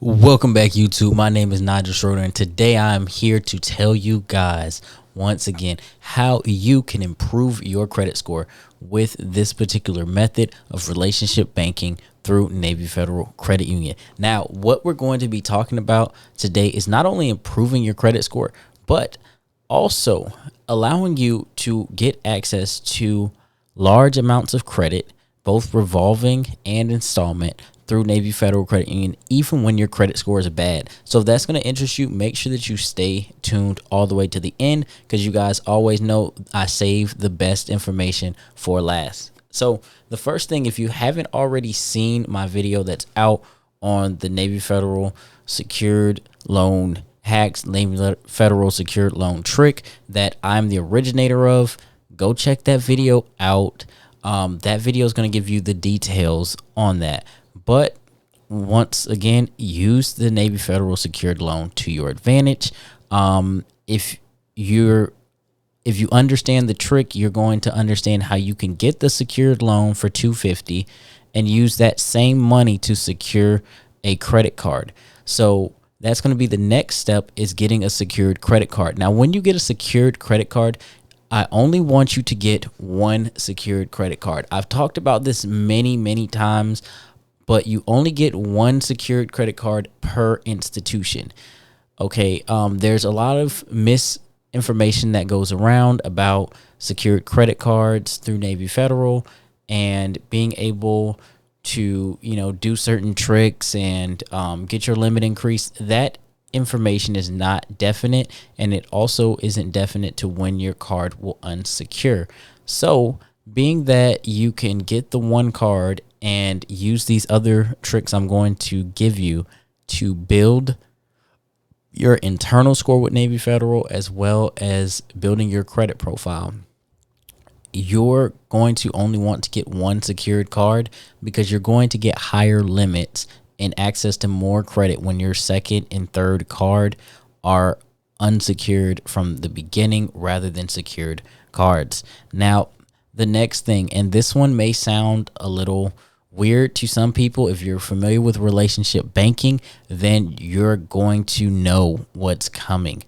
Welcome back, YouTube. My name is Nigel MrSchroeter, and today I am here to tell you guys once again how you can improve your credit score with this particular method of relationship banking through Navy Federal Credit Union. Now, what we're going to be talking about today is not only improving your credit score, but also allowing you to get access to large amounts of credit, both revolving and installment, through Navy Federal Credit Union, even when your credit score is bad. So if that's going to interest you, make sure that you stay tuned all the way to the end, because you guys always know I save the best information for last. So the first thing, if you haven't already seen my video that's out on the Navy Federal secured loan hacks, Navy Federal secured loan trick that I'm the originator of, go check that video out. That video is going to give you the details on that. But once again, use the Navy Federal secured loan to your advantage. If you understand the trick, you're going to understand how you can get the secured loan for $250 and use that same money to secure a credit card. So that's going to be the next step, is getting a secured credit card. Now, when you get a secured credit card, I only want you to get one secured credit card. I've talked about this many times, but you only get one secured credit card per institution. Okay, there's a lot of misinformation that goes around about secured credit cards through Navy Federal and being able to, do certain tricks and get your limit increased. That information is not definite, and it also isn't definite to when your card will unsecure. So being that you can get the one card and use these other tricks I'm going to give you to build your internal score with Navy Federal, as well as building your credit profile, you're going to only want to get one secured card, because you're going to get higher limits and access to more credit when your second and third card are unsecured from the beginning rather than secured cards. Now, the next thing, and this one may sound a little weird to some people. If you're familiar with relationship banking, then you're going to know what's coming.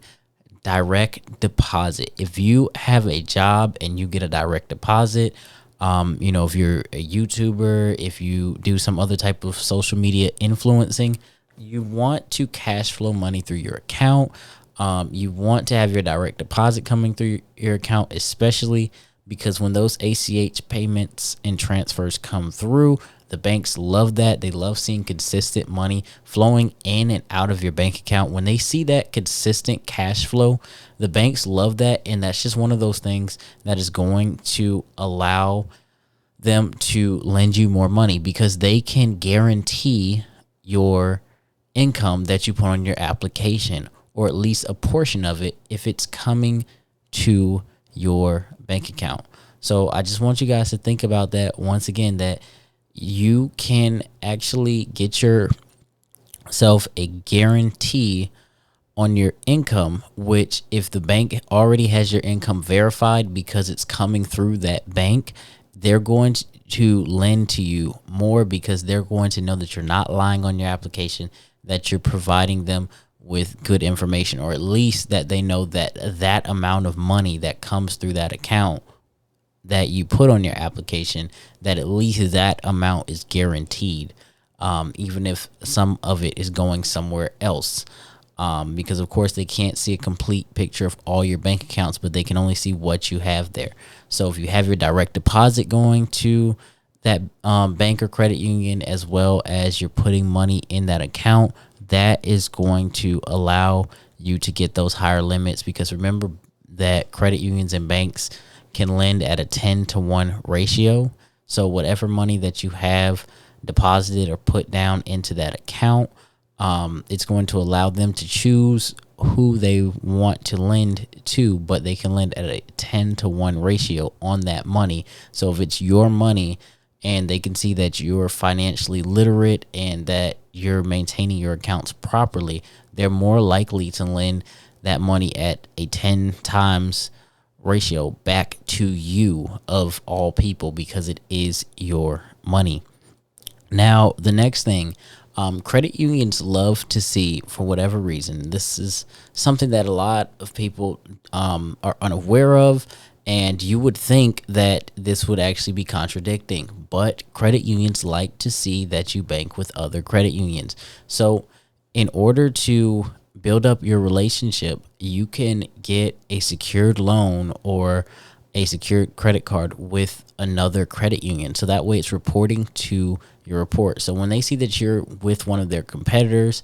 Direct deposit. If you have a job and you get a direct deposit, if you're a YouTuber, if you do some other type of social media influencing, you want to cash flow money through your account. You want to have your direct deposit coming through your account, especially because when those ACH payments and transfers come through, the banks love that. They love seeing consistent money flowing in and out of your bank account. When they see that consistent cash flow, the banks love that. And that's just one of those things that is going to allow them to lend you more money, because they can guarantee your income that you put on your application, or at least a portion of it, if it's coming to your bank account. So I just want you guys to think about that once again, that you can actually get yourself a guarantee on your income, which, if the bank already has your income verified because it's coming through that bank, they're going to lend to you more, because they're going to know that you're not lying on your application, that you're providing them with good information, or at least that they know that that amount of money that comes through that account that you put on your application, that at least that amount is guaranteed, even if some of it is going somewhere else. Because of course they can't see a complete picture of all your bank accounts, but they can only see what you have there. So if you have your direct deposit going to that bank or credit union, as well as you're putting money in that account, that is going to allow you to get those higher limits. Because remember that credit unions and banks can lend at a 10-to-1 ratio. So whatever money that you have deposited or put down into that account, it's going to allow them to choose who they want to lend to, but they can lend at a 10-to-1 ratio on that money. So if it's your money and they can see that you're financially literate and that you're maintaining your accounts properly, they're more likely to lend that money at a 10 times ratio back to you, of all people, because it is your money. Now, the next thing, Credit unions love to see, for whatever reason, this is something that a lot of people are unaware of, and you would think that this would actually be contradicting, but credit unions like to see that you bank with other credit unions. So in order to build up your relationship, you can get a secured loan or a secured credit card with another credit union. So that way it's reporting to your report. So when they see that you're with one of their competitors,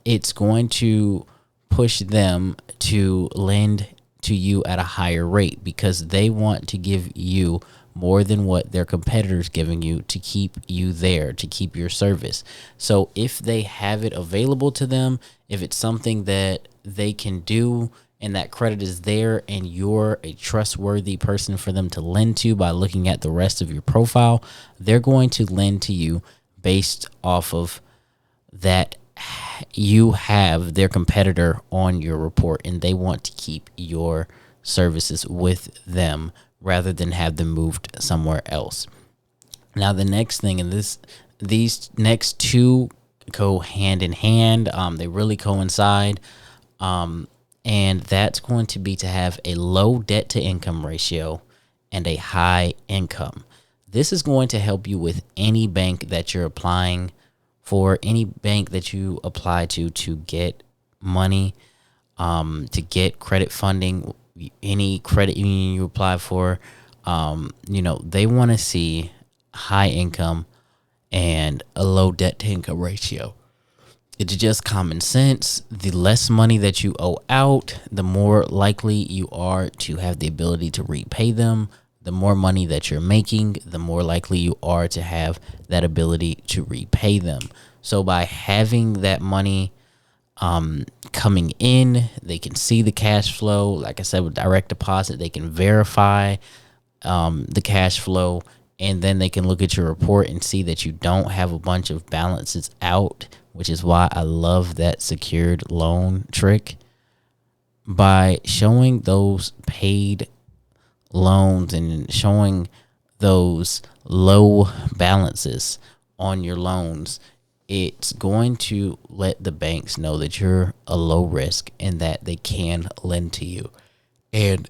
it's going to push them to lend to you at a higher rate because they want to give you more than what their competitors giving you to keep you there, to keep your service. So if they have it available to them, if it's something that they can do and that credit is there and you're a trustworthy person for them to lend to by looking at the rest of your profile, they're going to lend to you based off of that you have their competitor on your report and they want to keep your services with them rather than have them moved somewhere else. Now, the next thing, and these next two go hand in hand, they really coincide. And that's going to be to have a low debt to income ratio and a high income. This is going to help you with any bank that you're applying for, any bank that you apply to get money, to get credit funding, any credit union you apply for. They want to see high income and a low debt to income ratio. It's just common sense. The less money that you owe out, the more likely you are to have the ability to repay them. The more money that you're making, the more likely you are to have that ability to repay them. So by having that money coming in, they can see the cash flow. Like I said, with direct deposit, they can verify the cash flow, and then they can look at your report and see that you don't have a bunch of balances out, which is why I love that secured loan trick. By showing those paid loans and showing those low balances on your loans, it's going to let the banks know that you're a low risk and that they can lend to you. And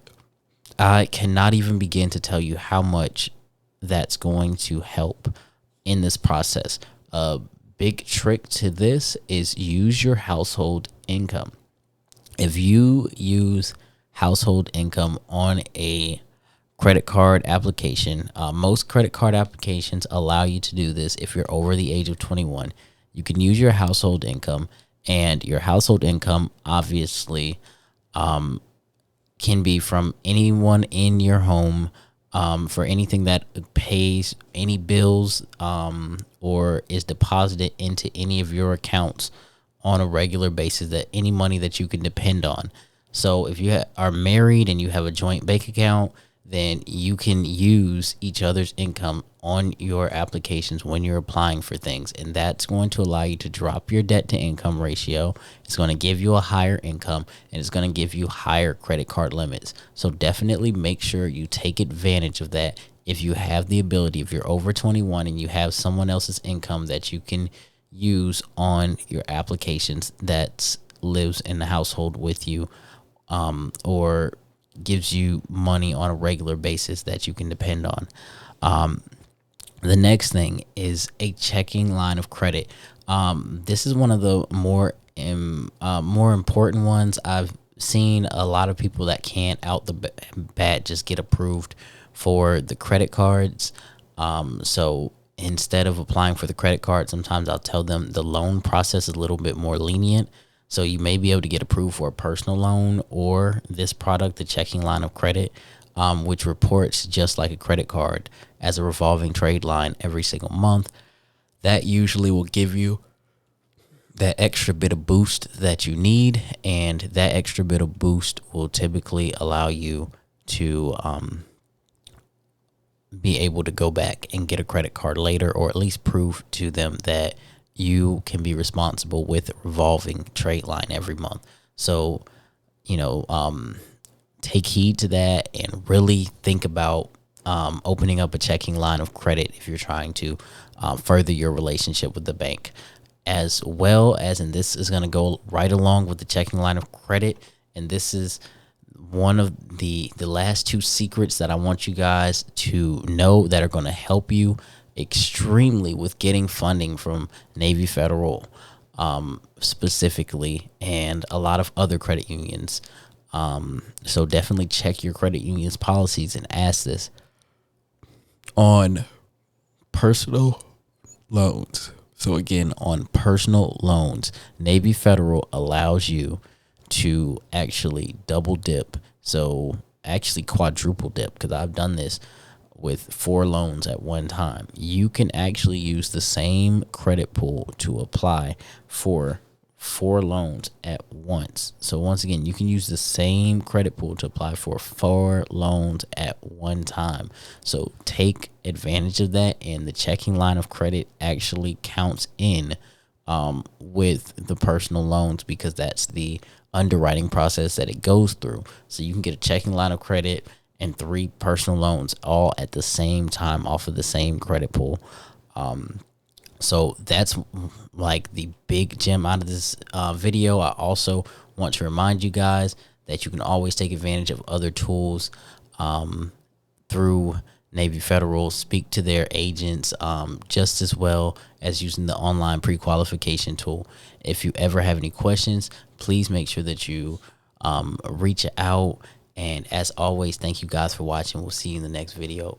I cannot even begin to tell you how much that's going to help in this process. A big trick to this is use your household income. If you use household income on a credit card application, most credit card applications allow you to do this if you're over the age of 21. You can use your household income, and your household income obviously can be from anyone in your home, for anything that pays any bills or is deposited into any of your accounts on a regular basis, that any money that you can depend on. So if you are married and you have a joint bank account, then you can use each other's income on your applications when you're applying for things. And that's going to allow you to drop your debt to income ratio. It's going to give you a higher income, and it's going to give you higher credit card limits. So definitely make sure you take advantage of that. If you have the ability, if you're over 21 and you have someone else's income that you can use on your applications that lives in the household with you, or gives you money on a regular basis that you can depend on. The next thing is a checking line of credit. This is one of the more important ones. I've seen a lot of people that can't out the bat just get approved for the credit cards. So instead of applying for the credit card, sometimes I'll tell them the loan process is a little bit more lenient. So you may be able to get approved for a personal loan or this product, the checking line of credit, which reports just like a credit card as a revolving trade line every single month. That usually will give you that extra bit of boost that you need, and that extra bit of boost will typically allow you to be able to go back and get a credit card later, or at least prove to them that you can be responsible with a revolving trade line every month. So, take heed to that and really think about opening up a checking line of credit if you're trying to further your relationship with the bank, as well as, and this is going to go right along with the checking line of credit, and this is one of the last two secrets that I want you guys to know that are going to help you extremely with getting funding from Navy Federal, specifically, and a lot of other credit unions. So definitely check your credit union's policies and ask this on personal loans. So again, on personal loans, Navy Federal allows you to actually double dip. So actually quadruple dip, because I've done this with 4 loans at one time. You can actually use the same credit pool to apply for 4 loans at once. So once again, you can use the same credit pool to apply for 4 loans at one time. So take advantage of that, and the checking line of credit actually counts in with the personal loans, because that's the underwriting process that it goes through. So you can get a checking line of credit and 3 personal loans all at the same time off of the same credit pool. So that's like the big gem out of this video. I also want to remind you guys that you can always take advantage of other tools through Navy Federal. Speak to their agents just as well as using the online pre-qualification tool. If you ever have any questions, please make sure that you reach out. And as always, thank you guys for watching. We'll see you in the next video.